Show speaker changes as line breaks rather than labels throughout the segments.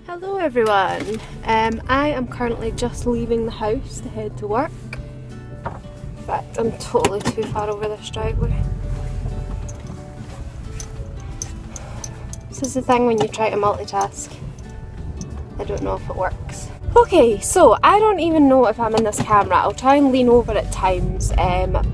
Hello everyone, I am currently just leaving the house to head to work. In fact, I'm totally too far over this driveway. This is the thing when you try to multitask. I don't know if it works. Okay, so I don't even know if I'm in this camera. I'll try and lean over at times,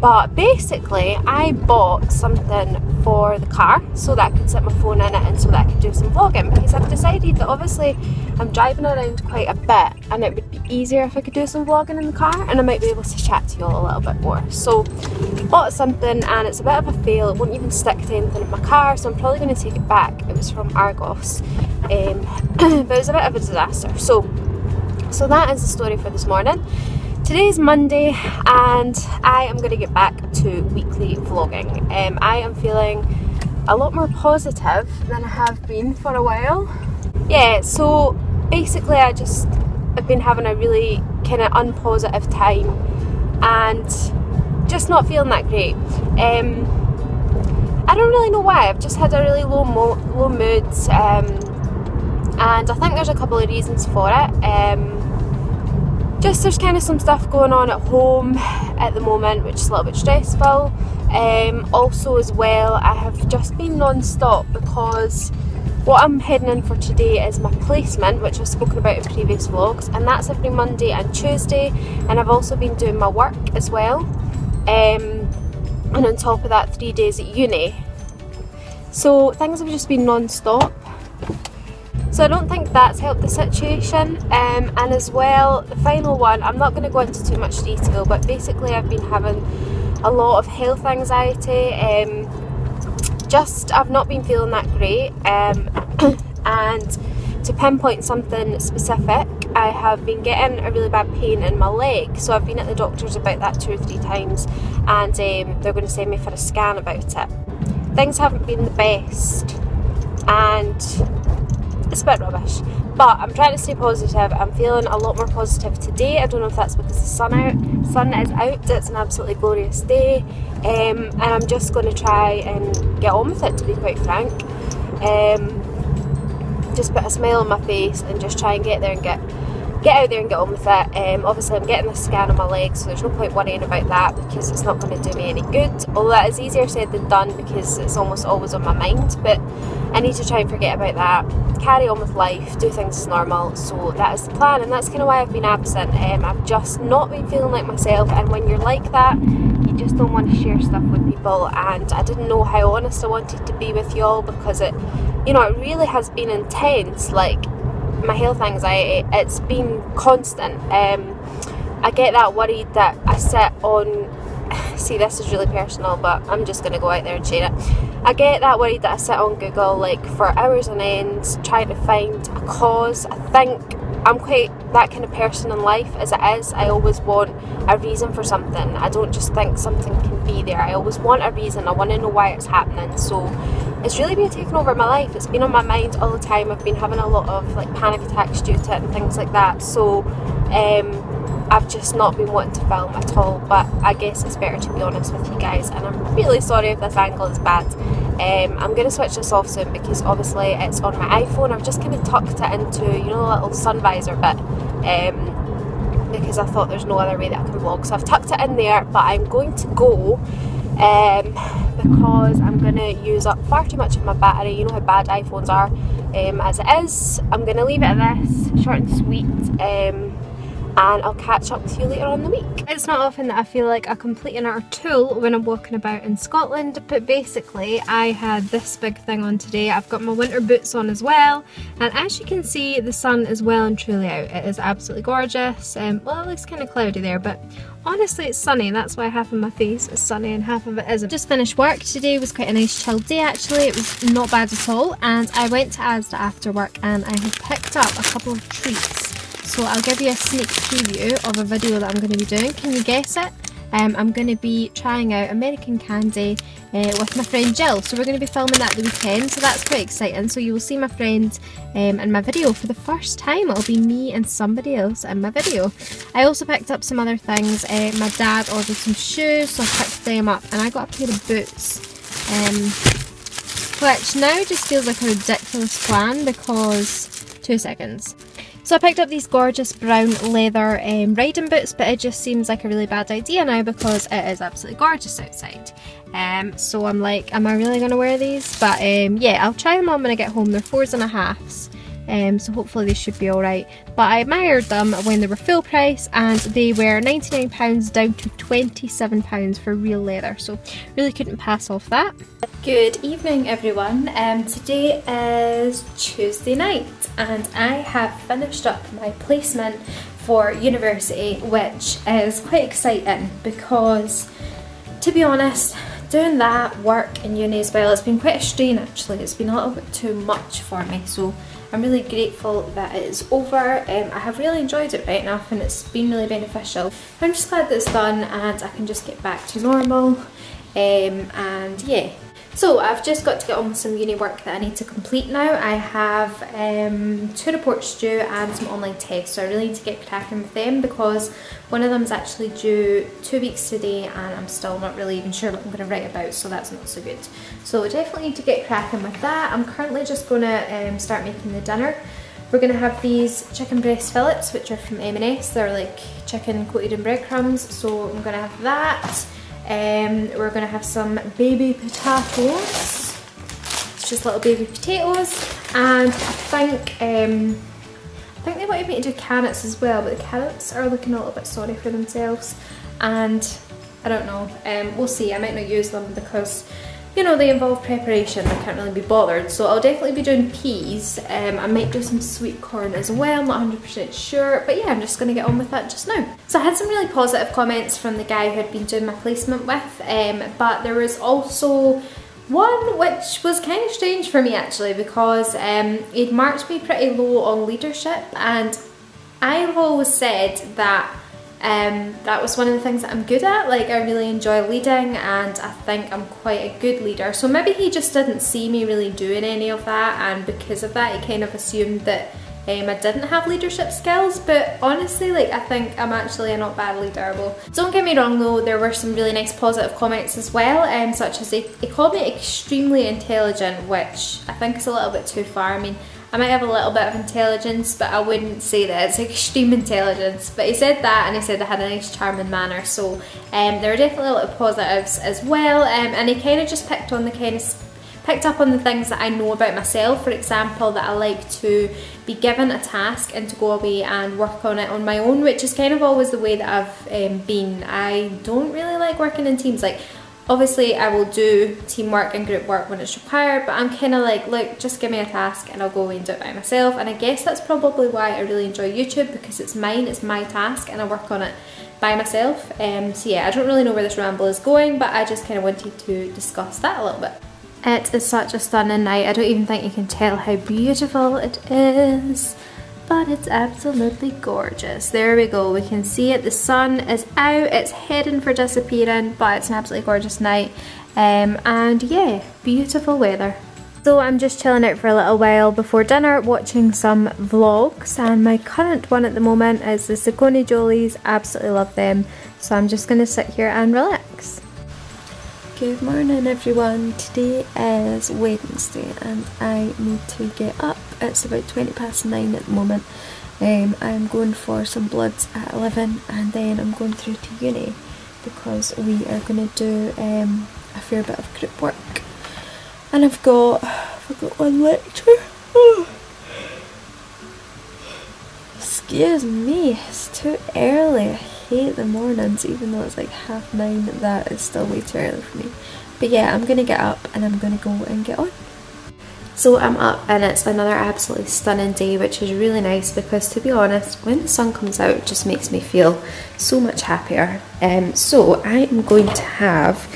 but basically I bought something for the car so that I could set my phone in it and so that I could do some vlogging, because I've decided that obviously I'm driving around quite a bit and it would be easier if I could do some vlogging in the car, and I might be able to chat to you all a little bit more. So I bought something and it's a bit of a fail. It won't even stick to anything in my car, so I'm probably going to take it back. It was from Argos, but it was a bit of a disaster. So that is the story for this morning. Today's Monday and I am going to get back to weekly vlogging. I am feeling a lot more positive than I have been for a while. Yeah, so basically I've been having a really kind of unpositive time and just not feeling that great. I don't really know why. I've just had a really low mood, and I think there's a couple of reasons for it. There's kind of some stuff going on at home at the moment, which is a little bit stressful. Also as well, I have just been non-stop because what I'm heading in for today is my placement, which I've spoken about in previous vlogs, and that's every Monday and Tuesday, and I've also been doing my work as well, and on top of that 3 days at uni. So things have just been non-stop. So I don't think that's helped the situation, and as well, the final one, I'm not going to go into too much detail, but basically I've been having a lot of health anxiety. I've not been feeling that great, and to pinpoint something specific, I have been getting a really bad pain in my leg. So I've been at the doctor's about that 2 or 3 times, and they're going to send me for a scan about it. Things haven't been the best, and it's a bit rubbish, but I'm trying to stay positive. I'm feeling a lot more positive today. I don't know if that's because the sun is out. It's an absolutely glorious day, and I'm just going to try and get on with it, to be quite frank. Just put a smile on my face and just try and get out there and get on with it. Obviously I'm getting a scan on my leg, so there's no point worrying about that because it's not going to do me any good, although that is easier said than done because it's almost always on my mind. But I need to try and forget about that, carry on with life, do things as normal. So that is the plan, and that's kind of why I've been absent. I've just not been feeling like myself, and when you're like that, you just don't want to share stuff with people, and I didn't know how honest I wanted to be with y'all because it really has been intense. Like, my health anxiety, it's been constant. I get that worried that I sit on, see, this is really personal, but I'm just going to go out there and share it. I get that worried that I sit on Google like for hours on end trying to find a cause. I think I'm quite that kind of person in life as it is. I always want a reason for something. I don't just think something can be there. I always want a reason. I want to know why it's happening. So it's really been taking over my life. It's been on my mind all the time. I've been having a lot of like panic attacks due to it and things like that. So I've just not been wanting to film at all, but I guess it's better to be honest with you guys, and I'm really sorry if this angle is bad. I'm going to switch this off soon because obviously it's on my iPhone. I've just kind of tucked it into, the little sun visor bit, because I thought there's no other way that I can vlog, so I've tucked it in there, but I'm going to go because I'm going to use up far too much of my battery. You know how bad iPhones are as it is. I'm going to leave it at this, short and sweet, and I'll catch up with you later on in the week. It's not often that I feel like a complete and utter tool when I'm walking about in Scotland, but basically I had this big thing on today. I've got my winter boots on as well, and as you can see, the sun is well and truly out. It is absolutely gorgeous. Well, it looks kind of cloudy there, but honestly it's sunny. That's why half of my face is sunny and half of it isn't. Just finished work today. It was quite a nice chill day actually. It was not bad at all, and I went to Asda after work and I have picked up a couple of treats. So I'll give you a sneak preview of a video that I'm going to be doing. Can you guess it? I'm going to be trying out American candy with my friend Jill. So we're going to be filming that the weekend, so that's quite exciting. So you will see my friend in my video for the first time. It'll be me and somebody else in my video. I also picked up some other things. My dad ordered some shoes, so I picked them up, and I got a pair of boots. Which now just feels like a ridiculous plan because 2 seconds. So I picked up these gorgeous brown leather riding boots, but it just seems like a really bad idea now because it is absolutely gorgeous outside. So I'm like, am I really going to wear these? But yeah, I'll try them on when I get home. They're 4.5s. So hopefully they should be alright. But I admired them when they were full price, and they were £99 down to £27 for real leather, so really couldn't pass off that. Good evening everyone. Today is Tuesday night and I have finished up my placement for university, which is quite exciting because, to be honest, doing that, work and uni as well, it's been quite a strain actually. It's been a little bit too much for me, so I'm really grateful that it is over. I have really enjoyed it right enough and it's been really beneficial. I'm just glad that it's done and I can just get back to normal, and yeah. So I've just got to get on with some uni work that I need to complete now. I have 2 reports due and some online tests, so I really need to get cracking with them because one of them is actually due 2 weeks today and I'm still not really even sure what I'm going to write about, so that's not so good. So I definitely need to get cracking with that. I'm currently just going to start making the dinner. We're going to have these chicken breast fillets, which are from M&S. They're like chicken coated in breadcrumbs, so I'm going to have that. We're going to have some baby potatoes. It's just little baby potatoes, and I think they wanted me to do carrots as well, but the carrots are looking a little bit sorry for themselves, and I don't know, we'll see. I might not use them because, you know, they involve preparation. I can't really be bothered, so I'll definitely be doing peas. I might do some sweet corn as well, I'm not 100% sure, but yeah, I'm just going to get on with that just now. So I had some really positive comments from the guy who had been doing my placement with, but there was also one which was kind of strange for me actually, because he'd marked me pretty low on leadership, and I've always said that that was one of the things that I'm good at. Like, I really enjoy leading and I think I'm quite a good leader, so maybe he just didn't see me really doing any of that, and because of that he kind of assumed that I didn't have leadership skills, but honestly, like, I think I'm actually a not bad leader. Well, don't get me wrong though, there were some really nice positive comments as well, such as he called me extremely intelligent, which I think is a little bit too far. I mean, I might have a little bit of intelligence, but I wouldn't say that it's extreme intelligence. But he said that, and he said I had a nice charming manner, so there were definitely a lot of positives as well, and he kind of just picked up on the things that I know about myself. For example, that I like to be given a task and to go away and work on it on my own, which is kind of always the way that I've been. I don't really like working in teams. Like, obviously I will do teamwork and group work when it's required, but I'm kind of like, look, just give me a task and I'll go away and do it by myself. And I guess that's probably why I really enjoy YouTube, because it's mine, it's my task, and I work on it by myself. So yeah, I don't really know where this ramble is going, but I just kind of wanted to discuss that a little bit. It is such a stunning night. I don't even think you can tell how beautiful it is, but it's absolutely gorgeous. There we go, we can see it, the sun is out, it's heading for disappearing, but it's an absolutely gorgeous night, and yeah, beautiful weather. So I'm just chilling out for a little while before dinner, watching some vlogs, and my current one at the moment is the Sophie Jolies. Absolutely love them, so I'm just going to sit here and relax. Good morning everyone, today is Wednesday and I need to get up. It's about 9:20 at the moment. I'm going for some bloods at 11 and then I'm going through to uni because we are going to do a fair bit of group work, and I've got one lecture. Oh. Excuse me, it's too early. I hate the mornings, even though it's like 9:30, that is still way too early for me. But yeah, I'm gonna get up and I'm gonna go and get on. So I'm up and it's another absolutely stunning day, which is really nice because, to be honest, when the sun comes out it just makes me feel so much happier. So I am going to have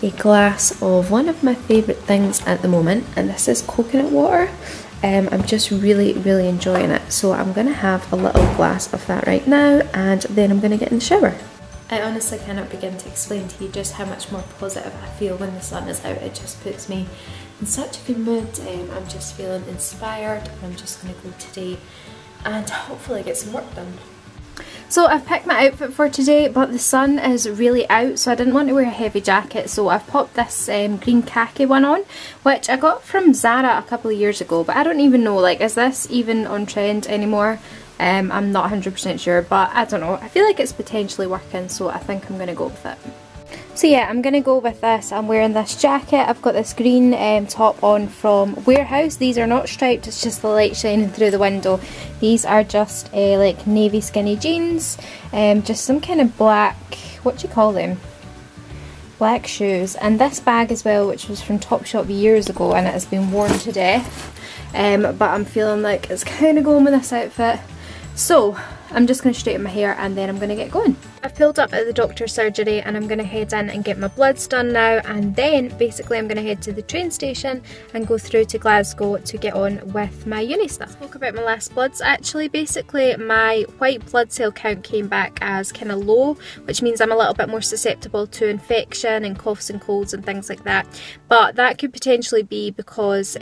a glass of one of my favourite things at the moment, and this is coconut water. I'm just really enjoying it, so I'm going to have a little glass of that right now and then I'm going to get in the shower. I honestly cannot begin to explain to you just how much more positive I feel when the sun is out. It just puts me in such a good mood. I'm just feeling inspired and I'm just going to go today and hopefully get some work done. So I've picked my outfit for today, but the sun is really out, so I didn't want to wear a heavy jacket, so I've popped this green khaki one on, which I got from Zara a couple of years ago, but I don't even know, like, is this even on trend anymore? I'm not 100% sure, but I don't know. I feel like it's potentially working, so I think I'm going to go with it. So yeah, I'm going to go with this. I'm wearing this jacket. I've got this green top on from Warehouse. These are not striped, it's just the light shining through the window. These are just like navy skinny jeans. Just some kind of black, what do you call them? Black shoes. And this bag as well, which was from Topshop years ago and it has been worn to death. But I'm feeling like it's kind of going with this outfit. So I'm just going to straighten my hair and then I'm going to get going. I've pulled up at the doctor's surgery and I'm going to head in and get my bloods done now, and then basically I'm going to head to the train station and go through to Glasgow to get on with my uni stuff. I spoke about my last bloods. Actually, basically my white blood cell count came back as kind of low, which means I'm a little bit more susceptible to infection and coughs and colds and things like that. But that could potentially be because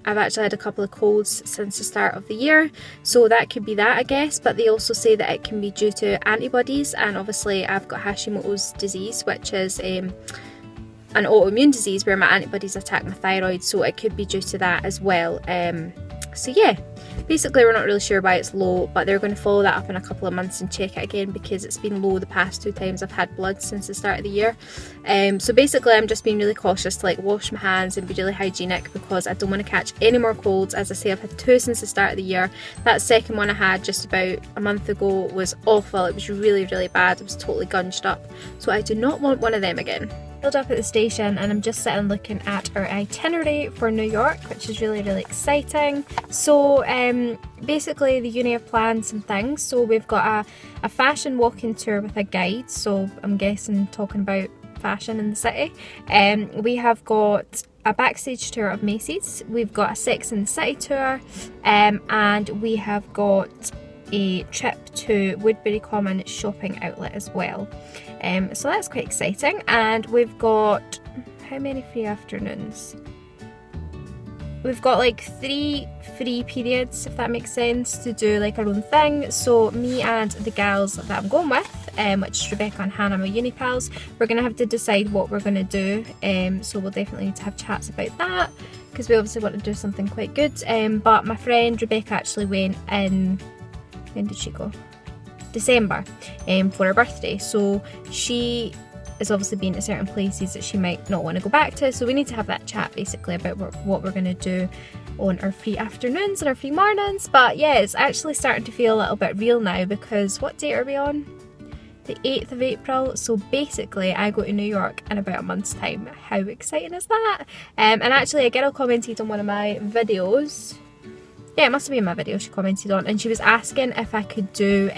I've actually had a couple of colds since the start of the year, so that could be that, I guess. But they also say that it can be due to antibodies, and obviously I've got Hashimoto's disease, which is an autoimmune disease where my antibodies attack my thyroid, so it could be due to that as well. So yeah, basically we're not really sure why it's low, but they're going to follow that up in a couple of months and check it again because it's been low the past 2 times I've had blood since the start of the year. So basically I'm just being really cautious to like wash my hands and be really hygienic because I don't want to catch any more colds. As I say, I've had 2 since the start of the year. That second one I had just about a month ago was awful. It was really, really bad. It was totally gunged up. So I do not want one of them again. Pulled up at the station and I'm just sitting looking at our itinerary for New York, which is really, really exciting. So basically the uni have planned some things. So we've got a fashion walking tour with a guide, so I'm guessing talking about fashion in the city. We have got a backstage tour of Macy's, we've got a Sex and the City tour, and we have got a trip to Woodbury Common shopping outlet as well. So that's quite exciting, and we've got, how many free afternoons? We've got like 3 free periods, if that makes sense, to do like our own thing. So me and the gals that I'm going with, which is Rebecca and Hannah, my uni pals, we're going to have to decide what we're going to do. So we'll definitely need to have chats about that because we obviously want to do something quite good. But my friend Rebecca actually went in, when did she go? December for her birthday, so she has obviously been to certain places that she might not want to go back to, so we need to have that chat basically about what we're going to do on our free afternoons and our free mornings. But yeah, it's actually starting to feel a little bit real now because what date are we on? The 8th of April, so basically I go to New York in about a month's time. How exciting is that? And actually a girl commented on one of my videos. Yeah, it must have been my video she commented on, and she was asking if I could do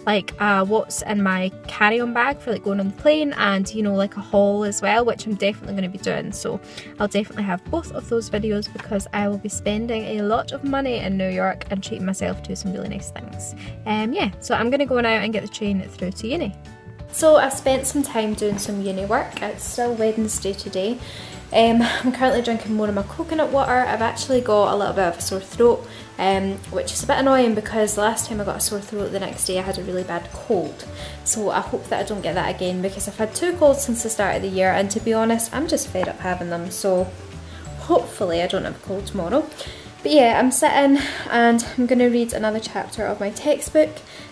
like what's in my carry-on bag for like going on the plane, and you know, like a haul as well, which I'm definitely going to be doing. So I'll definitely have both of those videos because I will be spending a lot of money in New York and treating myself to some really nice things. Yeah, so I'm going to go now and get the train through to uni. So I've spent some time doing some uni work. It's still Wednesday today. I'm currently drinking more of my coconut water. I've actually got a little bit of a sore throat, which is a bit annoying because the last time I got a sore throat the next day I had a really bad cold. So I hope that I don't get that again because I've had 2 colds since the start of the year, and to be honest I'm just fed up having them, so hopefully I don't have a cold tomorrow. But yeah, I'm sitting and I'm going to read another chapter of my textbook,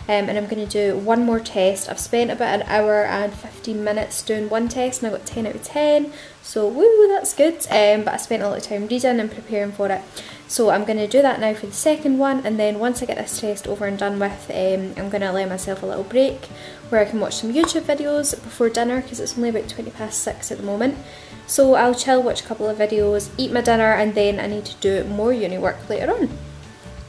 and I'm going to do one more test. I've spent about an hour and 15 minutes doing one test and I got 10 out of 10, so woo, that's good. But I spent a lot of time reading and preparing for it. So I'm going to do that now for the second one, and then once I get this test over and done with, I'm going to allow myself a little break where I can watch some YouTube videos before dinner because it's only about 6:20 at the moment. So I'll chill, watch a couple of videos, eat my dinner, and then I need to do more uni work later on.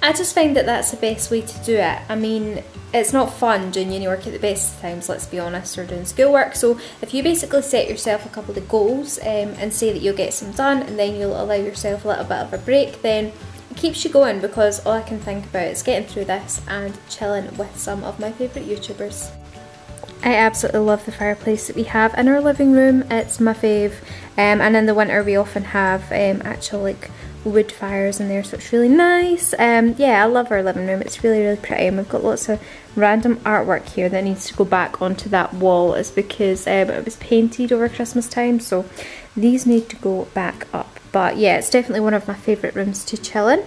I just find that that's the best way to do it. I mean, it's not fun doing uni work at the best of times, let's be honest, or doing schoolwork. So if you basically set yourself a couple of goals and say that you'll get some done, and then you'll allow yourself a little bit of a break, then it keeps you going, because all I can think about is getting through this and chilling with some of my favourite YouTubers. I absolutely love the fireplace that we have in our living room. It's my fave, and in the winter we often have actual like
wood fires in there, so it's really nice. Yeah, I love our living room. It's really, really pretty, and we've got lots of random artwork here that needs to go back onto that wall. It's because it was painted over Christmas time, so these need to go back up. But yeah, it's definitely one of my favourite rooms to chill in.